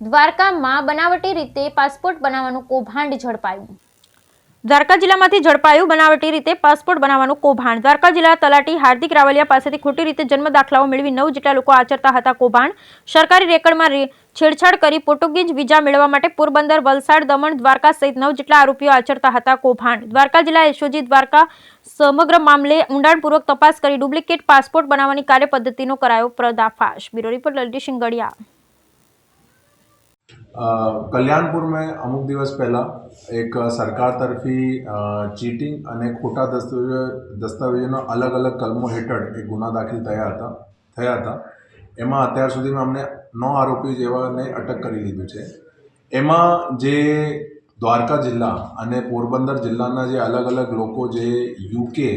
દ્વારકામાં બનાવટી રીતે પાસપોર્ટ બનાવવાનું કૌભાંડ ઝડપાયું। દ્વારકા જિલ્લામાંથી ઝડપાયું બનાવટી રીતે પાસપોર્ટ બનાવવાનું કૌભાંડ। દ્વારકા જિલ્લા તલાટી હાર્દિક રાવલિયા પાસેથી ખોટી રીતે જન્મ દાખલાઓ મેળવી 9 જેટલા લોકો આચરતા હતા કૌભાંડ। સરકારી રેકર્ડમાં છેડછાડ કરી પોર્ટુગીઝ વિઝા મેળવવા માટે પોરબંદર, વલસાડ, દમણ, દ્વારકા સહિત 9 જેટલા આરોપીઓ આચરતા હતા કૌભાંડ। દ્વારકા જિલ્લા એસઓજી દ્વારકા સમગ્ર મામલે ઊંડાણપૂર્વક તપાસ કરી ડુપ્લિકેટ પાસપોર્ટ બનાવવાની કાર્યપદ્ધતિનો કરાયો પર્દાફાશ। બ્યુરો રિપોર્ટ લલિતસિંહ गढ़िया। कल्याणपुर में अमुक दिवस पहला एक सरकार तरफी चीटिंग અને ખોટા દસ્તાવેજોનો અલગ અલગ કલમો હેઠળ એક ગુના દાખલ થયા હતા। એમાં અત્યાર સુધીમાં અમને 9 આરોપી જેવાને અટક કરી લીધું છે। એમાં જે દ્વારકા જિલ્લા અને પોરબંદર જિલ્લાના જે અલગ અલગ લોકો જે યુકે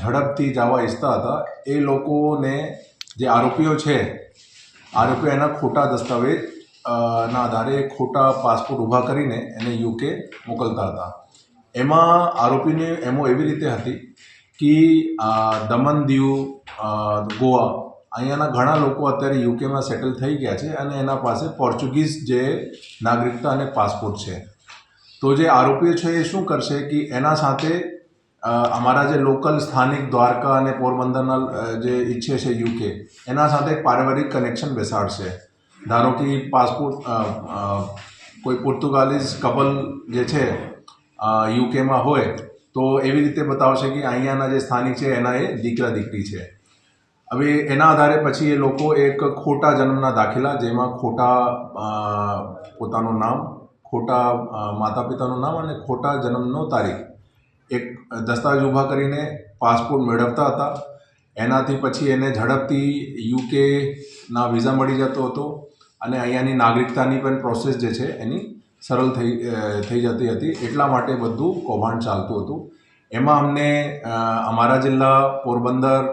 ઝડપથી જવા ઈચ્છતા હતા એ લોકોને જે આરોપીઓ છે આરોપીઓ એના ખોટા દસ્તાવેજ ના આધારે ખોટા પાસપોર્ટ ઊભા કરીને એને યુકે મોકલતા હતા। એમાં આરોપીની એમો એવી રીતે હતી કે દમણ, દીવ, ગોવા અહીંયાના ઘણા લોકો અત્યારે યુકેમાં સેટલ થઈ ગયા છે અને એના પાસે પોર્ચુગીઝ જે નાગરિકતા અને પાસપોર્ટ છે। તો જે આરોપીઓ છે એ શું કરશે કે એના સાથે અમારા જે લોકલ સ્થાનિક દ્વારકા અને પોરબંદરના જે ઈચ્છે છે યુકે એના સાથે એક પારિવારિક કનેક્શન બેસાડશે। ધારો કે પાસપોર્ટ કોઈ પોર્તુગાલીઝ કપલ જે છે યુકેમાં હોય તો એવી રીતે બતાવશે કે અહીંયાના જે સ્થાનિક છે એના એ દીકરા દીકરી છે। હવે એના આધારે પછી એ લોકો એક ખોટા જન્મના દાખલા જેમાં ખોટા પોતાનું નામ, ખોટા માતા પિતાનું નામ અને ખોટા જન્મનો તારીખ એક દસ્તાવેજ ઊભા કરીને પાસપોર્ટ મેળવતા હતા। એનાથી પછી એને ઝડપથી યુકેના વિઝા મળી જતો હતો અને અહીંયાની નાગરિકતાની પણ પ્રોસેસ જે છે એની સરળ થઈ જતી હતી। એટલા માટે બધું કૌભાંડ ચાલતું હતું। એમાં અમને અમારા જિલ્લા પોરબંદર